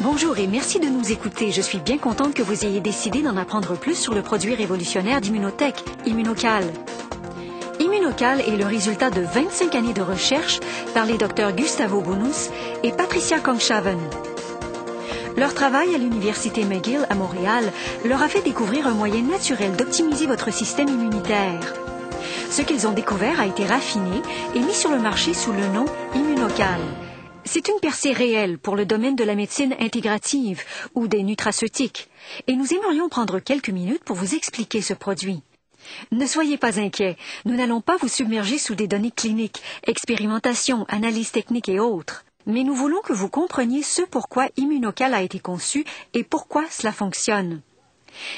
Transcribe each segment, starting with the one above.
Bonjour et merci de nous écouter. Je suis bien contente que vous ayez décidé d'en apprendre plus sur le produit révolutionnaire d'Immunotech, Immunocal. Immunocal est le résultat de 25 années de recherche par les docteurs Gustavo Bonus et Patricia Kongshaven. Leur travail à l'Université McGill à Montréal leur a fait découvrir un moyen naturel d'optimiser votre système immunitaire. Ce qu'ils ont découvert a été raffiné et mis sur le marché sous le nom Immunocal. C'est une percée réelle pour le domaine de la médecine intégrative ou des nutraceutiques, et nous aimerions prendre quelques minutes pour vous expliquer ce produit. Ne soyez pas inquiets, nous n'allons pas vous submerger sous des données cliniques, expérimentations, analyses techniques et autres. Mais nous voulons que vous compreniez ce pourquoi Immunocal a été conçu et pourquoi cela fonctionne.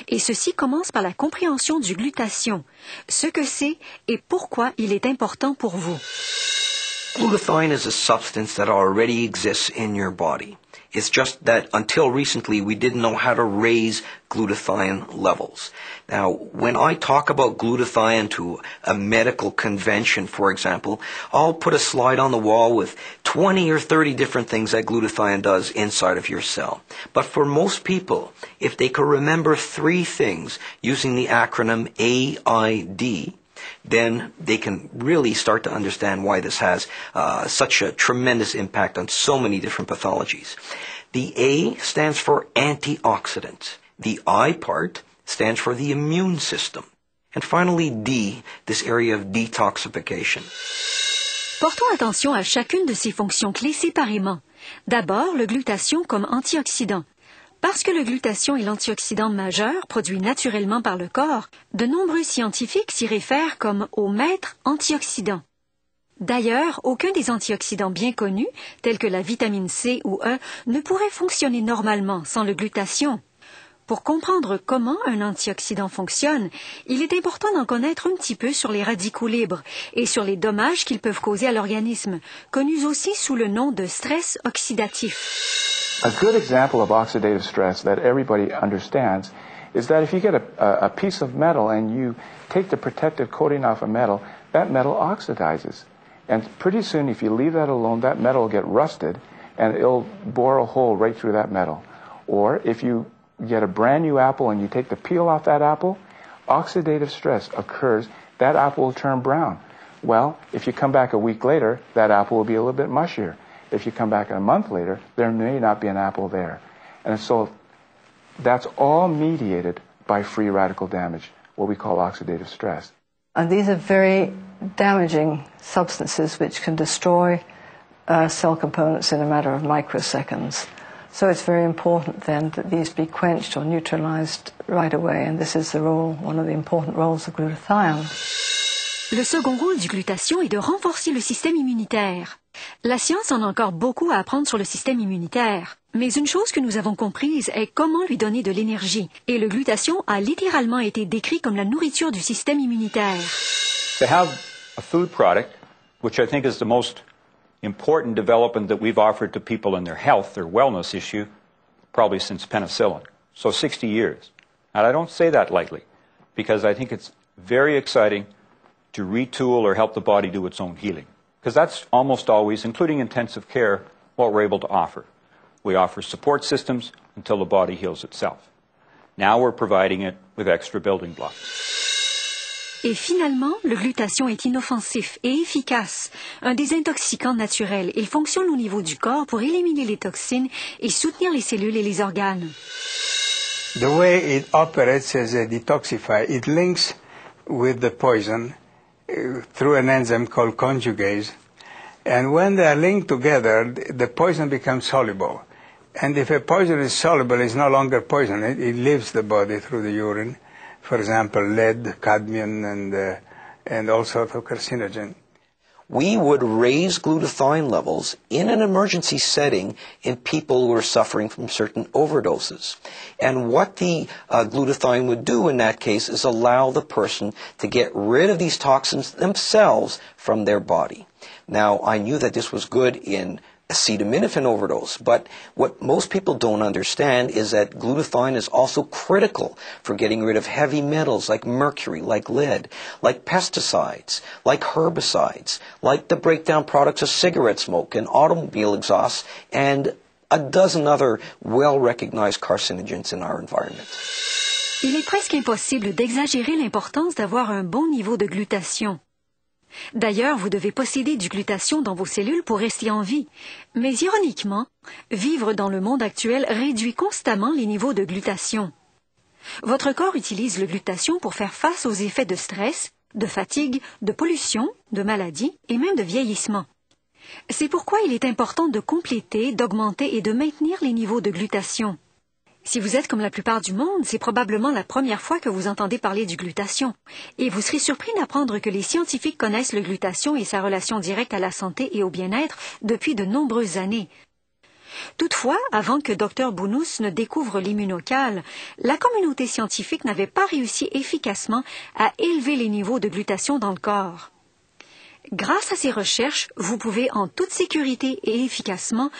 Et ceci commence par la compréhension du glutathion, ce que c'est et pourquoi il est important pour vous. Glutathion is a substance that already exists in your body. It's just that until recently we didn't know how to raise glutathione levels. Now, when I talk about glutathione to a medical convention, for example, I'll put a slide on the wall with 20 or 30 different things that glutathione does inside of your cell. But for most people, if they could remember 3 things using the acronym AID, then they can really start to understand why this has such a tremendous impact on so many different pathologies. The A stands for antioxidant. The I part stands for the immune system. And finally, D, this area of detoxification. Portons attention à chacune de ces fonctions clés séparément. D'abord, le glutathion comme antioxydant. Parce que le glutathion est l'antioxydant majeur produit naturellement par le corps, de nombreux scientifiques s'y réfèrent comme au maître antioxydant. D'ailleurs, aucun des antioxydants bien connus, tels que la vitamine C ou E, ne pourrait fonctionner normalement sans le glutathion. Pour comprendre comment un antioxydant fonctionne, il est important d'en connaître un petit peu sur les radicaux libres et sur les dommages qu'ils peuvent causer à l'organisme, connus aussi sous le nom de stress oxydatif. A good example of oxidative stress that everybody understands is that if you get a piece of metal and you take the protective coating off a metal, that metal oxidizes. And pretty soon, if you leave that alone, that metal will get rusted and it'll bore a hole right through that metal. Or if you get a brand new apple and you take the peel off that apple, oxidative stress occurs, that apple will turn brown. Well, if you come back a week later, that apple will be a little bit mushier. If you come back a month later, there may not be an apple there. And so that's all mediated by free radical damage, what we call oxidative stress. And these are very damaging substances which can destroy cell components in a matter of microseconds. So it's very important then that these be quenched or neutralized right away, and this is the role, one of the important roles of glutathione. Le second rôle du glutathion est de renforcer le système immunitaire. La science en a encore beaucoup à apprendre sur le système immunitaire. Mais une chose que nous avons comprise est comment lui donner de l'énergie. Et le glutathion a littéralement été décrit comme la nourriture du système immunitaire. To have a food product, which I think is the most important development that we've offered to people in their health, their wellness issue, probably since penicillin. So 60 years. And I don't say that lightly, because I think it's very exciting to retool or help the body do its own healing. Because that's almost always, including intensive care, what we're able to offer. We offer support systems until the body heals itself. Now we're providing it with extra building blocks. Et finalement, le glutathion est inoffensif et efficace, un désintoxicant naturel. Il fonctionne au niveau du corps pour éliminer les toxines et soutenir les cellules et les organes. The way it operates as a detoxifier, it links with the poison through an enzyme called conjugase. And when they are linked together, the poison becomes soluble. And if a poison is soluble, it's no longer poison. It leaves the body through the urine. For example, lead, cadmium, and all sorts of carcinogen. We would raise glutathione levels in an emergency setting in people who are suffering from certain overdoses. And what the glutathione would do in that case is allow the person to get rid of these toxins themselves from their body. Now, I knew that this was good in acetaminophen overdose, but what most people don't understand is that glutathione is also critical for getting rid of heavy metals like mercury, like lead, like pesticides, like herbicides, like the breakdown products of cigarette smoke and automobile exhaust, and a dozen other well-recognized carcinogens in our environment. Il est presque impossible d'exagérer l'importance d'avoir un bon niveau de glutathion. D'ailleurs, vous devez posséder du glutathion dans vos cellules pour rester en vie. Mais ironiquement, vivre dans le monde actuel réduit constamment les niveaux de glutathion. Votre corps utilise le glutathion pour faire face aux effets de stress, de fatigue, de pollution, de maladie et même de vieillissement. C'est pourquoi il est important de compléter, d'augmenter et de maintenir les niveaux de glutathion. Si vous êtes comme la plupart du monde, c'est probablement la première fois que vous entendez parler du glutathion. Et vous serez surpris d'apprendre que les scientifiques connaissent le glutathion et sa relation directe à la santé et au bien-être depuis de nombreuses années. Toutefois, avant que Dr Bounous ne découvre l'immunocal, la communauté scientifique n'avait pas réussi efficacement à élever les niveaux de glutathion dans le corps. Grâce à ces recherches, vous pouvez en toute sécurité et efficacement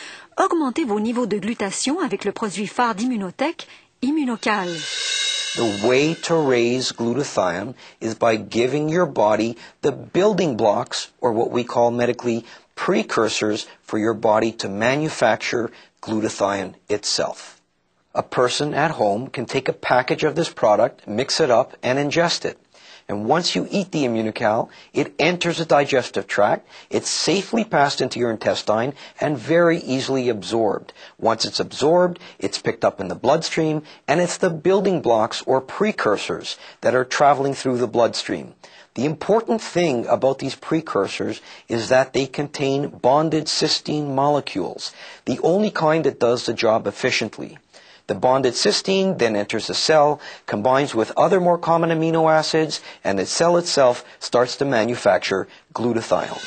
augmenter vos niveaux de glutathion avec le produit phare d'Immunotech, Immunocal. The way to raise glutathion is by giving your body the building blocks, or what we call medically precursors, for your body to manufacture glutathion itself. A person at home can take a package of this product, mix it up, and ingest it. And once you eat the Immunocal, it enters the digestive tract, it's safely passed into your intestine, and very easily absorbed. Once it's absorbed, it's picked up in the bloodstream, and it's the building blocks or precursors that are traveling through the bloodstream. The important thing about these precursors is that they contain bonded cysteine molecules, the only kind that does the job efficiently. The bonded cysteine then enters the cell, combines with other more common amino acids, and the cell itself starts to manufacture glutathione.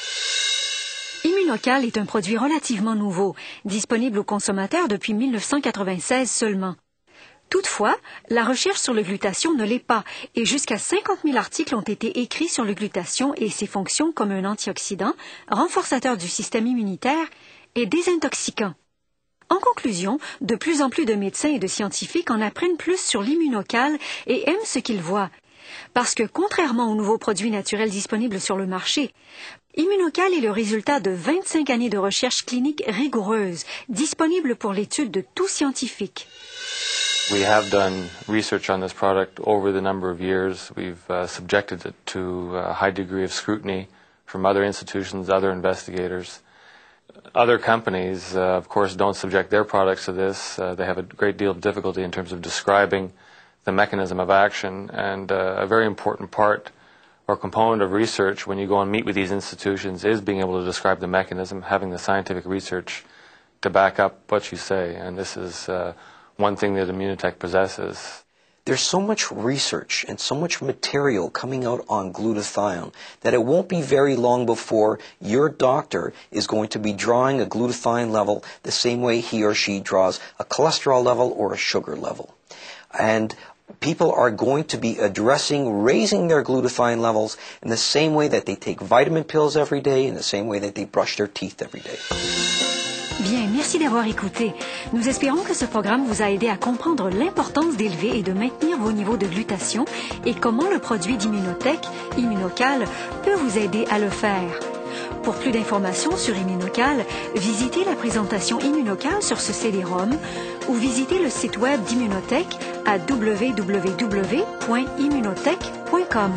Immunocal est un produit relativement nouveau, disponible aux consommateurs depuis 1996 seulement. Toutefois, la recherche sur le glutathion ne l'est pas, et jusqu'à 50 000 articles ont été écrits sur le glutathion et ses fonctions comme un antioxydant, renforçateur du système immunitaire et désintoxicant. En conclusion, de plus en plus de médecins et de scientifiques en apprennent plus sur l'immunocal et aiment ce qu'ils voient. Parce que, contrairement aux nouveaux produits naturels disponibles sur le marché, Immunocal est le résultat de 25 années de recherche clinique rigoureuse, disponible pour l'étude de tout scientifique. We have done research on this product over the number of years. We've subjected it to a high degree of scrutiny from other institutions, other investigators. Other companies, of course, don't subject their products to this. They have a great deal of difficulty in terms of describing the mechanism of action. And a very important part or component of research when you go and meet with these institutions is being able to describe the mechanism, having the scientific research to back up what you say. And this is one thing that Immunotech possesses. There's so much research and so much material coming out on glutathione that it won't be very long before your doctor is going to be drawing a glutathione level the same way he or she draws a cholesterol level or a sugar level. And people are going to be raising their glutathione levels in the same way that they take vitamin pills every day, in the same way that they brush their teeth every day. Bien, merci d'avoir écouté. Nous espérons que ce programme vous a aidé à comprendre l'importance d'élever et de maintenir vos niveaux de glutathion et comment le produit d'Immunotech, Immunocal, peut vous aider à le faire. Pour plus d'informations sur Immunocal, visitez la présentation Immunocal sur ce CD-ROM ou visitez le site web d'Immunotech à www.immunotech.com.